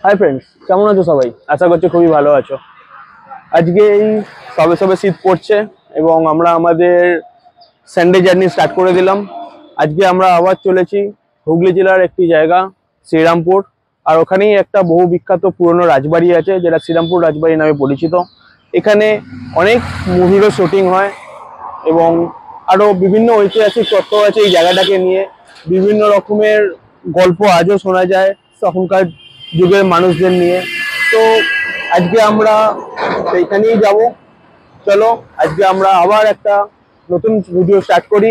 Hi friends, কেমন আছো সবাই? আশা করছি খুবই ভালো আছো। আজকে এই সবে সবে শীত পড়ছে এবং আমরা আমাদের সানডে জার্নি স্টার্ট করে দিলাম। আজকে আমরা আবার চলেছি হুগলি জেলার একটি জায়গা শ্রীরামপুর। আর ওখানেই একটা বহু বিখ্যাত পুরনো রাজবাড়ি আছে, যেটা শ্রীরামপুর রাজবাড়ি নামে পরিচিত। এখানে অনেক মুভিরও শুটিং হয় এবং আরও বিভিন্ন ঐতিহাসিক তথ্য আছে এই জায়গাটাকে নিয়ে। বিভিন্ন রকমের গল্প আজও শোনা যায় তখনকার যুগের মানুষদের নিয়ে। তো আজকে আমরা সেইখানেই যাব। চলো আজকে আমরা আবার একটা নতুন ভিডিও স্টার্ট করি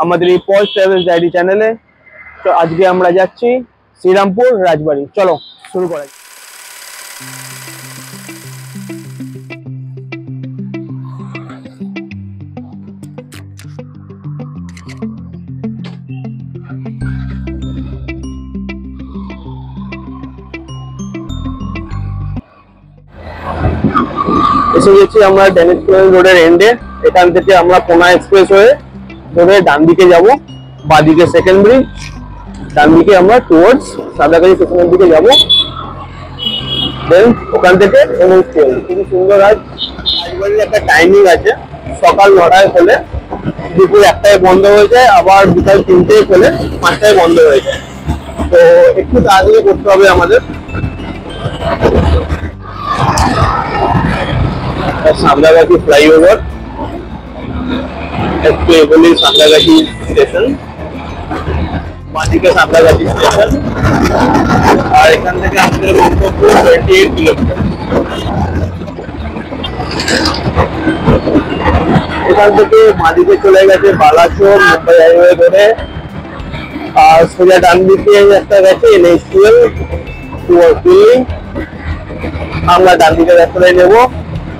আমাদের এই পজ ট্রাভেল ডায়েরি চ্যানেলে। তো আজকে আমরা যাচ্ছি শ্রীরামপুর রাজবাড়ি। চলো শুরু করা যাক। এসে গেছি আমরা ড্যানিশ রোডের এন্ডে। এখান থেকে আমরা কোনা এক্সপ্রেস হয়ে ধরে ডান দিকে যাব, বাঁদিকে সেকেন্ড ব্রিজ, ডান দিকে আমরা টুয়ার্ডস সাদাকাজি স্টেশনের দিকে যাব। দেন ওখান থেকে খুবই সুন্দর। আজ রাজবাড়ির একটা টাইমিং আছে, সকাল 9টায় খোলে, দুপুর 1টায় বন্ধ হয়ে যায়, আবার বিকাল 3টায় খোলে, 5টায় বন্ধ হয়ে যায়। তো একটু তাড়াতাড়ি করতে হবে আমাদের। সামলাগাছি ফ্লাইওভার, একটু এগোলি সামলাগাছি স্টেশন, বাঁদিকে সামলাগাছি স্টেশন। আর এখান থেকে আমাদের গন্তব্য 28 কিলোমিটার। এখান থেকে বাঁদিকে চলে গেছে বালাসোর মুম্বাই হাইওয়ে ধরে, আর সোজা ডান দিকে একটা গেছে NH12 টুয়ার্ড দিল্লি। আমরা ডান দিকে রাস্তায় নেবো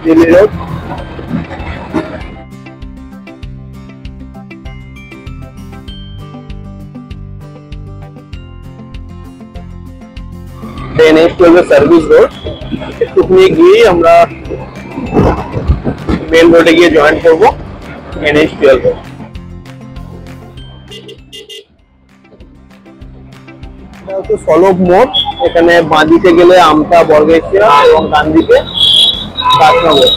Delhi road. NH12 service road, একটুখানি গিয়ে আমরা মেন রোডে গিয়ে জয়েন করবো NH12। এটা হচ্ছে সলভ মোড়। এখানে বাঁ দিকে গেলে আমতা বর্গেশিয়া এবং ডান দিকে কাশনগর।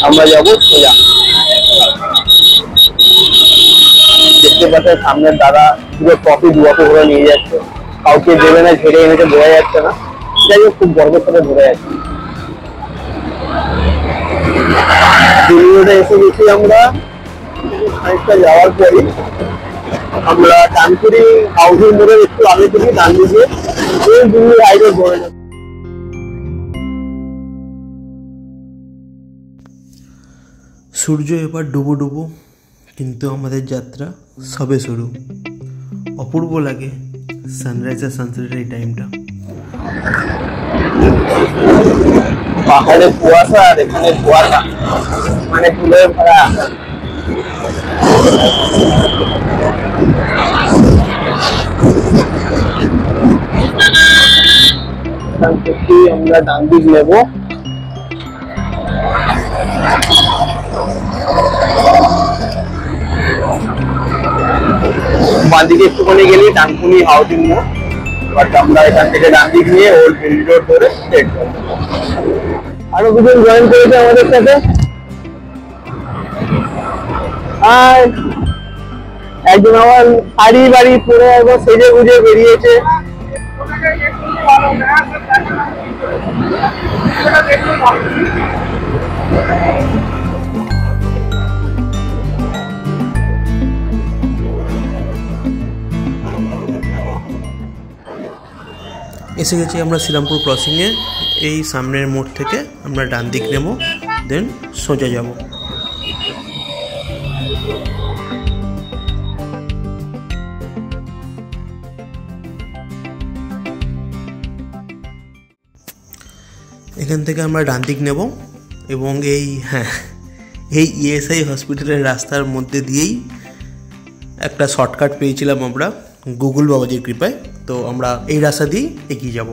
আমরা যাবো সোজা। দেখতে পাচ্ছেন সামনের দাদা পুরো ট্রফি দুয়াকে করে নিয়ে যাচ্ছে, কাউকে দেবে না, ঝেড়ে এনেছে বোঝা যাচ্ছে না। যাই হোক, খুব গর্বের সাথে ধরে যাচ্ছে। দিল্লি রোডে এসে গেছি আমরা। খানিকটা যাওয়ার পরই আমরা ডানকুড়ি হাউজিং মোড়ের একটু আগে থেকে ডান দিকে দিল্লি হাইরোড ধরে যাবো। সূর্য এবার ডুবো ডুবো, কিন্তু আমাদের যাত্রা সবে শুরু। অপূর্ব লাগে সানরাইজ আর সানসেটের এই টাইমটা। পাহাড়ে কুয়াশা আর এখানে কুয়াশা, মানে ফুলের ভরা। এখান থেকে আমরা ডান দিক নেবো। বাঁদিকে একটুখানি গেলে ডানকুনি হাউজিং মোড়। বাট আমরা এখান থেকে ডান দিক নিয়ে ওল্ড দিল্লি রোড ধরে স্ট্রেট করবো। আরো দুজন জয়েন করেছে আমাদের সাথে। আর একজন আমার শাড়ি বাড়ি পরে একবার সেজে গুজে বেরিয়েছে। এসে গেছি আমরা শ্রীরামপুর ক্রসিংয়ে। এই সামনের মোড় থেকে আমরা ডান দিক নেব, দেন সোজা যাব। এখান থেকে আমরা ডান দিক নেব এবং এই ESI হসপিটালের রাস্তার মধ্যে দিয়েই একটা শর্টকাট পেয়েছিলাম আমরা গুগল বাবাজির কৃপায়। তো আমরা এই রাস্তা দিয়েই এগিয়ে যাব।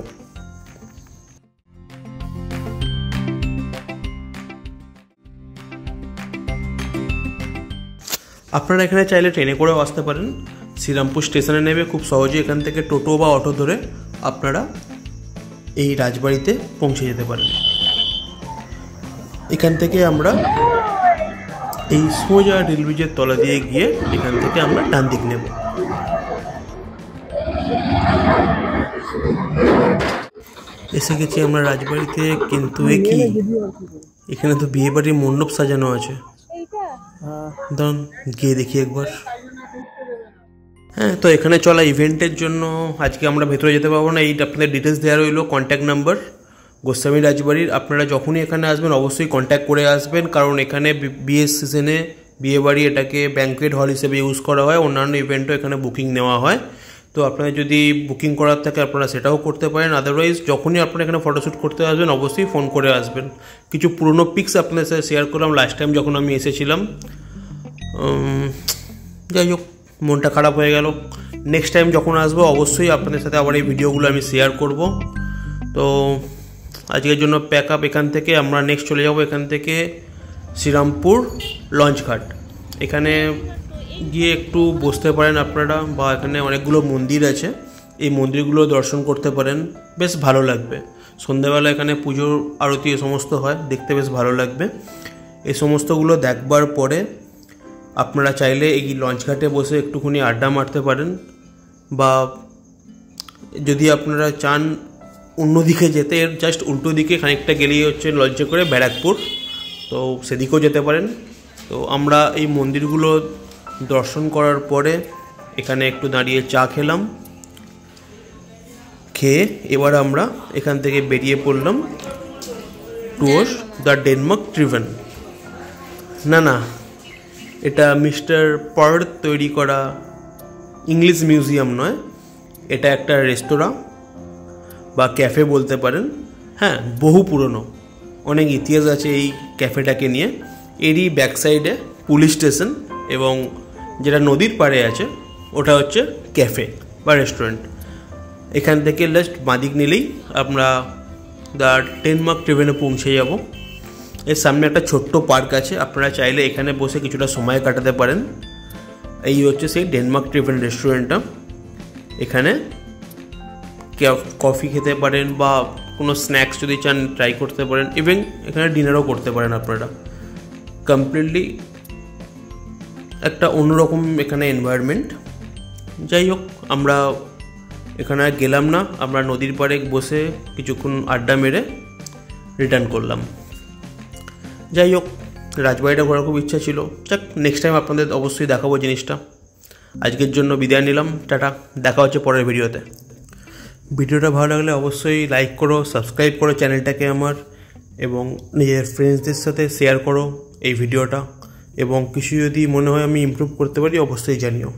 আপনারা এখানে চাইলে ট্রেনে করেও আসতে পারেন, শ্রীরামপুর স্টেশনে নেমে খুব সহজে এখান থেকে টোটো বা অটো ধরে আপনারা এই রাজবাড়িতে পৌঁছে যেতে পারেন। এখান থেকে আমরা এই সোজা রেল ব্রিজের তলা দিয়ে গিয়ে এখান থেকে আমরা ডান দিক নেব। এসে গেছি আমরা রাজবাড়িতে, কিন্তু এ কি, এখানে তো বিয়ে বাড়ির মণ্ডপ সাজানো আছে। দাঁড়ান গিয়ে দেখি একবার। হ্যাঁ, তো এখানে চলা ইভেন্টের জন্য আজকে আমরা ভেতরে যেতে পারবো না। এই আপনাদের ডিটেলস দেওয়া রইলো, কন্ট্যাক্ট নাম্বার গোস্বামী রাজবাড়ির। আপনারা যখনই এখানে আসবেন অবশ্যই কন্ট্যাক্ট করে আসবেন, কারণ এখানে বিয়ের সিজনে বিয়েবাড়ি এটাকে ব্যাঙ্কোয়েট হল হিসেবে ইউজ করা হয়, অন্যান্য ইভেন্টও এখানে বুকিং নেওয়া হয়। তো আপনারা যদি বুকিং করার থাকে আপনারা সেটাও করতে পারেন। আদারওয়াইজ যখনই আপনারা এখানে ফটোশ্যুট করতে আসবেন অবশ্যই ফোন করে আসবেন। কিছু পুরনো পিকস আপনাদের সাথে শেয়ার করলাম লাস্ট টাইম যখন আমি এসেছিলাম। যাই হোক, মনটা খারাপ হয়ে গেল। নেক্সট টাইম যখন আসবো অবশ্যই আপনাদের সাথে আবার এই ভিডিওগুলো আমি শেয়ার করব। তো আজকের জন্য প্যাক আপ। এখান থেকে আমরা নেক্সট চলে যাব এখান থেকে শ্রীরামপুর লঞ্চঘাট। এখানে গিয়ে একটু বসতে পারেন আপনারা, বা এখানে অনেকগুলো মন্দির আছে, এই মন্দিরগুলো দর্শন করতে পারেন, বেশ ভালো লাগবে। সন্ধ্যাবেলা এখানে পুজোর আরতি সমস্ত হয়, দেখতে বেশ ভালো লাগবে। এই সমস্তগুলো দেখবার পরে আপনারা চাইলে এই লঞ্চঘাটে বসে একটুখানি আড্ডা মারতে পারেন, বা যদি আপনারা চান অন্যদিকে যেতে, এর জাস্ট উল্টো দিকে খানিকটা গেলেই হচ্ছে লঞ্চে করে ব্যারাকপুর, তো সেদিকেও যেতে পারেন। তো আমরা এই মন্দিরগুলো দর্শন করার পরে এখানে একটু দাঁড়িয়ে চা খেলাম, খেয়ে এবার আমরা এখান থেকে বেরিয়ে পড়লাম টুয়ার্ডস দ্য ডেনমার্ক ট্রিভেন। না, এটা মিস্টার পার্ড তৈরি করা ইংলিশ মিউজিয়াম নয়, এটা একটা রেস্তোরাঁ বা ক্যাফে বলতে পারেন। হ্যাঁ, বহু পুরনো, অনেক ইতিহাস আছে এই ক্যাফেটাকে নিয়ে। এরই ব্যাক সাইডে পুলিশ স্টেশন, এবং যেটা নদীর পাড়ে আছে ওটা হচ্ছে ক্যাফে বা রেস্টুরেন্ট। এখান থেকে জাস্ট বাঁদিক নিলেই আমরা দ্য ডেনমার্ক ট্রিভেনে পৌঁছে যাব। এর সামনে একটা ছোট্ট পার্ক আছে, আপনারা চাইলে এখানে বসে কিছুটা সময় কাটাতে পারেন। এই হচ্ছে সেই ডেনমার্ক ট্রিভেন রেস্টুরেন্টটা। এখানে কফি খেতে পারেন, বা কোনো স্ন্যাক্স যদি চান ট্রাই করতে পারেন, ইভেন এখানে ডিনারও করতে পারেন আপনারা। কমপ্লিটলি একটা অন্যরকম এখানে এনভায়রনমেন্ট। যাই হোক, আমরা এখানে গেলাম না, আমরা নদীর পাড়ে বসে কিছুক্ষণ আড্ডা মেরে রিটার্ন করলাম। যাই হোক, রাজবাড়িটা ঘোরার খুব ইচ্ছা ছিল। যাক, নেক্সট টাইম আপনাদের অবশ্যই দেখাবো জিনিসটা। আজকের জন্য বিদায় নিলাম, টাটা, দেখা হচ্ছে পরের ভিডিওতে। ভিডিওটা ভালো লাগলে অবশ্যই লাইক করো, সাবস্ক্রাইব করো চ্যানেলটাকে আমার, এবং নিজের ফ্রেন্ডসদের সাথে শেয়ার করো এই ভিডিওটা, এবং কিছু যদি মনে হয় আমি ইমপ্রুভ করতে পারি অবশ্যই জানিও।